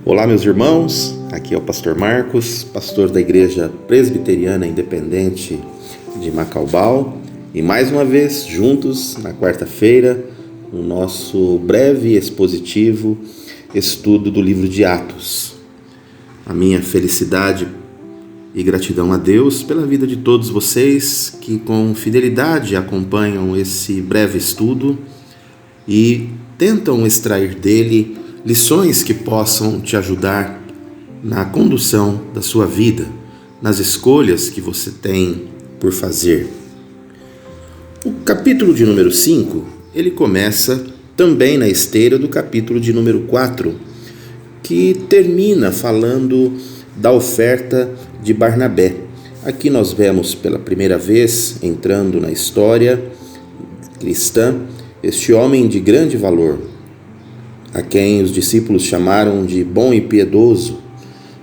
Olá, meus irmãos, aqui é o pastor Marcos, pastor da Igreja Presbiteriana Independente de Macaubal, e mais uma vez juntos na quarta-feira no nosso breve e expositivo estudo do livro de Atos. A minha felicidade e gratidão a Deus pela vida de todos vocês que com fidelidade acompanham esse breve estudo e tentam extrair dele lições que possam te ajudar na condução da sua vida, nas escolhas que você tem por fazer. O capítulo de número 5, ele começa também na esteira do capítulo de número 4, que termina falando da oferta de Barnabé. Aqui nós vemos pela primeira vez, entrando na história cristã, este homem de grande valor, a quem os discípulos chamaram de bom e piedoso,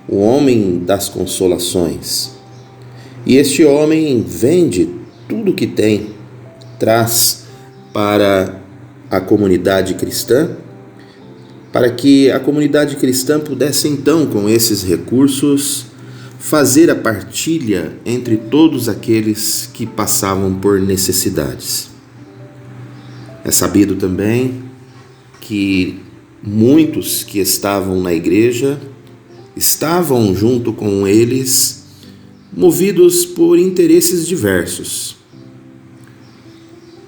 o homem das consolações. E este homem vende tudo o que tem, traz para a comunidade cristã, para que a comunidade cristã pudesse então, com esses recursos, fazer a partilha entre todos aqueles que passavam por necessidades. É sabido também que muitos que estavam na igreja estavam junto com eles movidos por interesses diversos.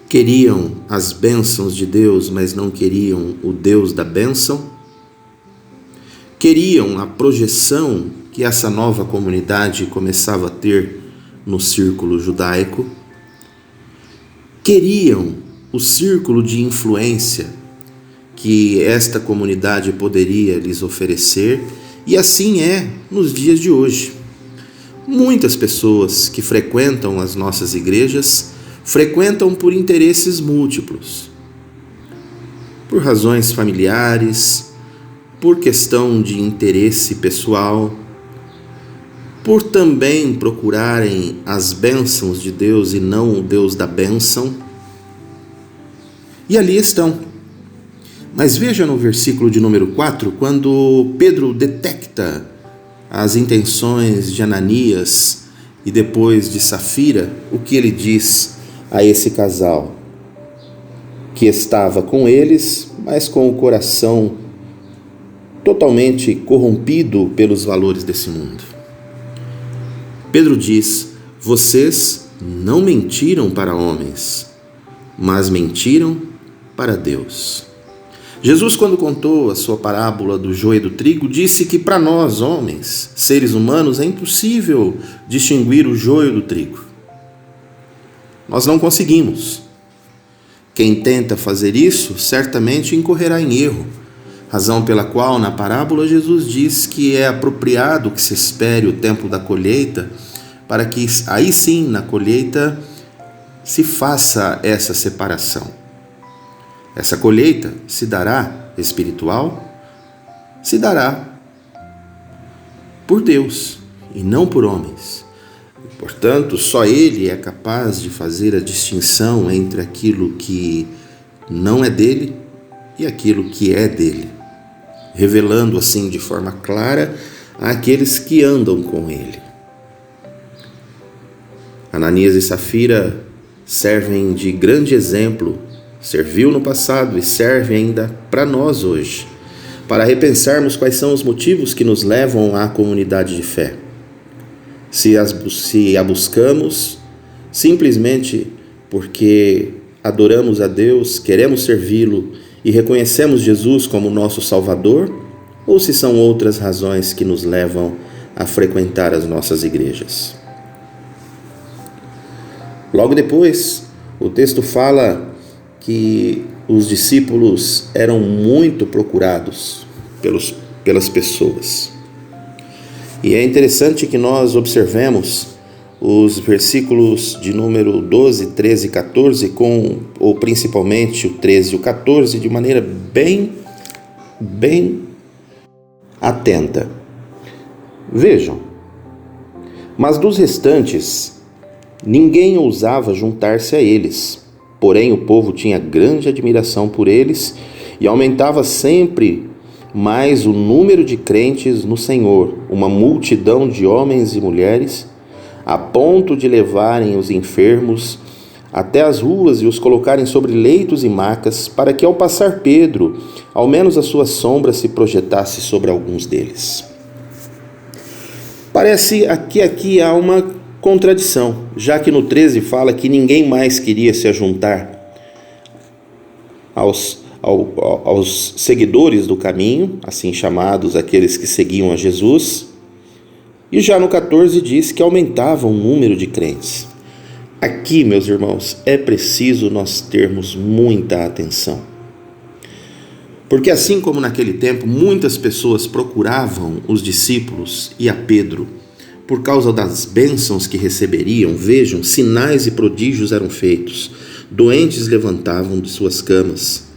Queriam as bênçãos de Deus, mas não queriam o Deus da bênção. Queriam a projeção que essa nova comunidade começava a ter no círculo judaico. Queriam o círculo de influência que esta comunidade poderia lhes oferecer, e assim é nos dias de hoje. Muitas pessoas que frequentam as nossas igrejas frequentam por interesses múltiplos, por razões familiares, por questão de interesse pessoal, por também procurarem as bênçãos de Deus e não o Deus da bênção, e ali estão. Mas veja no versículo de número 4, quando Pedro detecta as intenções de Ananias e depois de Safira, o que ele diz a esse casal, que estava com eles, mas com o coração totalmente corrompido pelos valores desse mundo. Pedro diz: vocês não mentiram para homens, mas mentiram para Deus. Jesus, quando contou a sua parábola do joio e do trigo, disse que para nós, homens, seres humanos, é impossível distinguir o joio do trigo. Nós não conseguimos. Quem tenta fazer isso, certamente incorrerá em erro, razão pela qual, na parábola, Jesus diz que é apropriado que se espere o tempo da colheita, para que aí sim, na colheita, se faça essa separação. Essa colheita se dará espiritual, se dará por Deus e não por homens. Portanto, só Ele é capaz de fazer a distinção entre aquilo que não é dele e aquilo que é dele, revelando assim de forma clara àqueles que andam com Ele. Ananias e Safira servem de grande exemplo, serviu no passado e serve ainda para nós hoje, para repensarmos quais são os motivos que nos levam à comunidade de fé. Se a buscamos simplesmente porque adoramos a Deus, queremos servi-lo e reconhecemos Jesus como nosso Salvador, ou se são outras razões que nos levam a frequentar as nossas igrejas. Logo depois, o texto fala que os discípulos eram muito procurados pelas pessoas. E é interessante que nós observemos os versículos de número 12, 13 e 14, ou principalmente o 13 e o 14, de maneira bem atenta. Vejam: mas dos restantes, ninguém ousava juntar-se a eles. Porém, o povo tinha grande admiração por eles e aumentava sempre mas o número de crentes no Senhor, uma multidão de homens e mulheres, a ponto de levarem os enfermos até as ruas e os colocarem sobre leitos e macas, para que ao passar Pedro, ao menos a sua sombra se projetasse sobre alguns deles. Parece que aqui há uma contradição, já que no 13 fala que ninguém mais queria se ajuntar aos seguidores do caminho, assim chamados aqueles que seguiam a Jesus, e já no 14 diz que aumentava o número de crentes. Aqui, meus irmãos, é preciso nós termos muita atenção. Porque assim como naquele tempo, muitas pessoas procuravam os discípulos e a Pedro, por causa das bênçãos que receberiam, vejam, sinais e prodígios eram feitos, doentes levantavam de suas camas,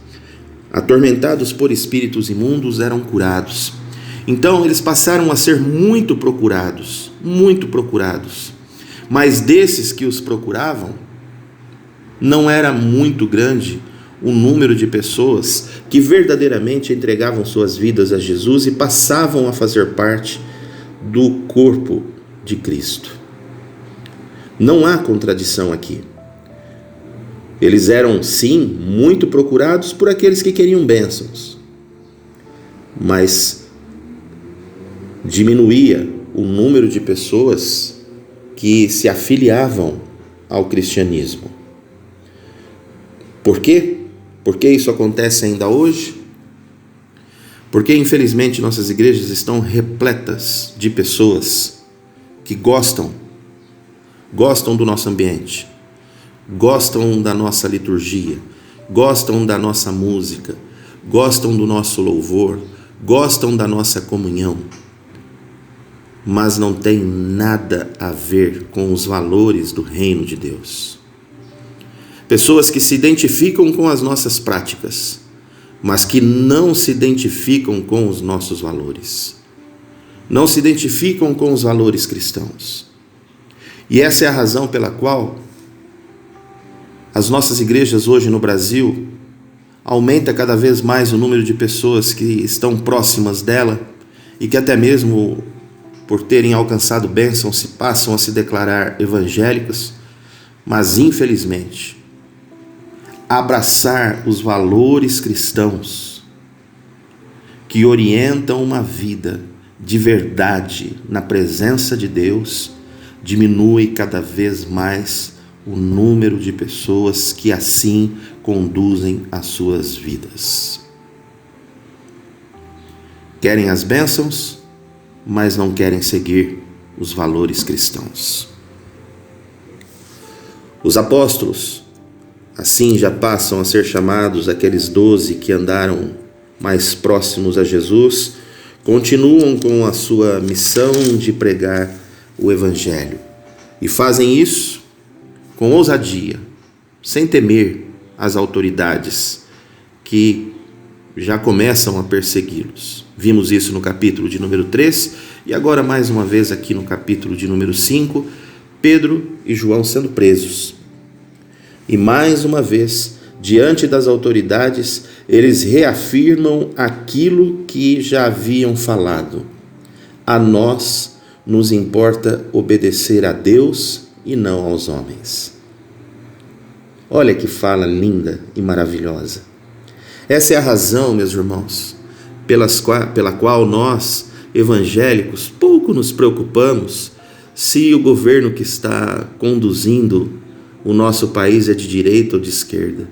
atormentados por espíritos imundos eram curados. Então eles passaram a ser muito procurados, mas desses que os procuravam, não era muito grande o número de pessoas que verdadeiramente entregavam suas vidas a Jesus e passavam a fazer parte do corpo de Cristo. Não há contradição aqui. Eles eram, sim, muito procurados por aqueles que queriam bênçãos, mas diminuía o número de pessoas que se afiliavam ao cristianismo. Por quê? Por que isso acontece ainda hoje? Porque, infelizmente, nossas igrejas estão repletas de pessoas que gostam do nosso ambiente, gostam da nossa liturgia, gostam da nossa música, gostam do nosso louvor, gostam da nossa comunhão, mas não tem nada a ver com os valores do reino de Deus. Pessoas que se identificam com as nossas práticas, mas que não se identificam com os nossos valores, não se identificam com os valores cristãos. E essa é a razão pela qual as nossas igrejas hoje no Brasil aumenta cada vez mais o número de pessoas que estão próximas dela e que até mesmo por terem alcançado bênçãos se passam a se declarar evangélicos, mas infelizmente abraçar os valores cristãos que orientam uma vida de verdade na presença de Deus diminui cada vez mais o número de pessoas que assim conduzem as suas vidas. Querem as bênçãos, mas não querem seguir os valores cristãos. Os apóstolos, assim, já passam a ser chamados aqueles 12 que andaram mais próximos a Jesus, continuam com a sua missão de pregar o Evangelho e fazem isso com ousadia, sem temer as autoridades que já começam a persegui-los. Vimos isso no capítulo de número 3 e agora mais uma vez aqui no capítulo de número 5, Pedro e João sendo presos. E mais uma vez, diante das autoridades, eles reafirmam aquilo que já haviam falado. A nós nos importa obedecer a Deus e não aos homens. Olha que fala linda e maravilhosa. Essa é a razão, meus irmãos, pela qual nós, evangélicos, pouco nos preocupamos se o governo que está conduzindo o nosso país é de direita ou de esquerda.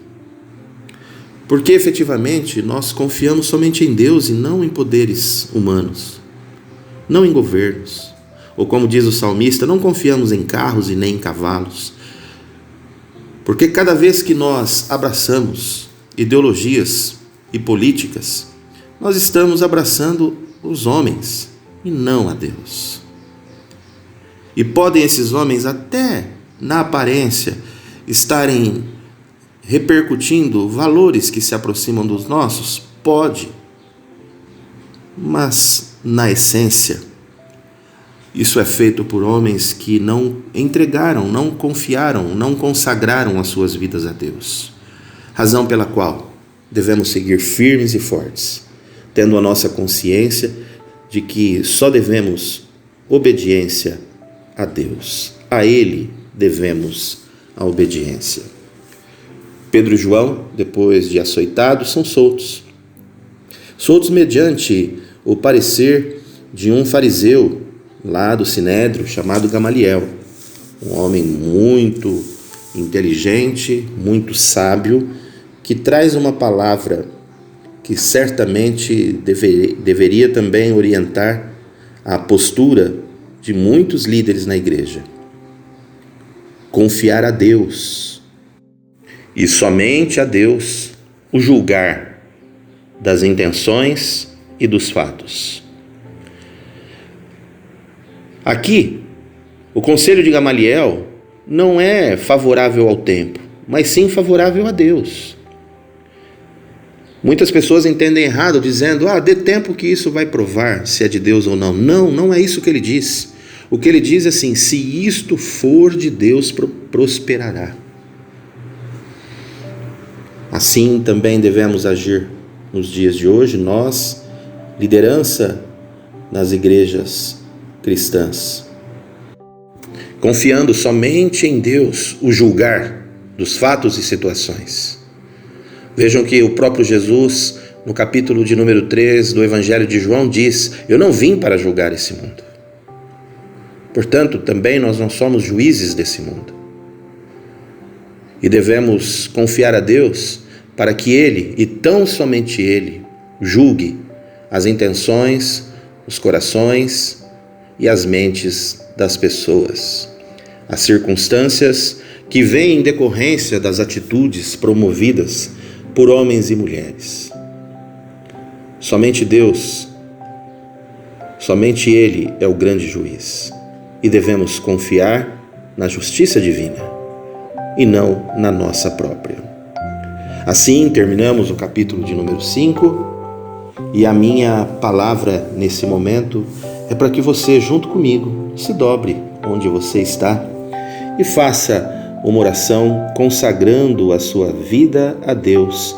Porque efetivamente nós confiamos somente em Deus e não em poderes humanos, não em governos. Ou como diz o salmista, não confiamos em carros e nem em cavalos. Porque cada vez que nós abraçamos ideologias e políticas, nós estamos abraçando os homens e não a Deus. E podem esses homens até na aparência estarem repercutindo valores que se aproximam dos nossos? Pode. Mas na essência, isso é feito por homens que não entregaram, não confiaram, não consagraram as suas vidas a Deus. Razão pela qual devemos seguir firmes e fortes tendo a nossa consciência de que só devemos obediência a Deus. A Ele devemos a obediência. Pedro e João, depois de açoitados, são soltos. Soltos mediante o parecer de um fariseu lá do Sinédrio, chamado Gamaliel. Um homem muito inteligente, muito sábio, que traz uma palavra que certamente deveria também orientar a postura de muitos líderes na igreja. Confiar a Deus, e somente a Deus, o julgar das intenções e dos fatos. Aqui, o conselho de Gamaliel não é favorável ao tempo, mas sim favorável a Deus. Muitas pessoas entendem errado, dizendo, dê tempo que isso vai provar se é de Deus ou não. Não, não é isso que ele diz. O que ele diz é assim, se isto for de Deus, prosperará. Assim também devemos agir nos dias de hoje, nós, liderança nas igrejas cristãs, confiando somente em Deus, o julgar dos fatos e situações. Vejam que o próprio Jesus, no capítulo de número 3 do Evangelho de João, diz, eu não vim para julgar esse mundo. Portanto, também nós não somos juízes desse mundo. E devemos confiar a Deus para que Ele, e tão somente Ele, julgue as intenções, os corações e as mentes das pessoas. As circunstâncias que vêm em decorrência das atitudes promovidas por homens e mulheres. Somente Deus, somente Ele é o grande juiz. E devemos confiar na justiça divina e não na nossa própria. Assim terminamos o capítulo de número 5 e a minha palavra nesse momento é para que você, junto comigo, se dobre onde você está e faça uma oração consagrando a sua vida a Deus,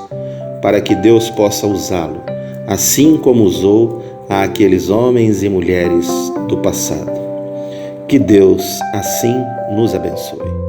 para que Deus possa usá-lo, assim como usou aqueles homens e mulheres do passado. Que Deus assim nos abençoe.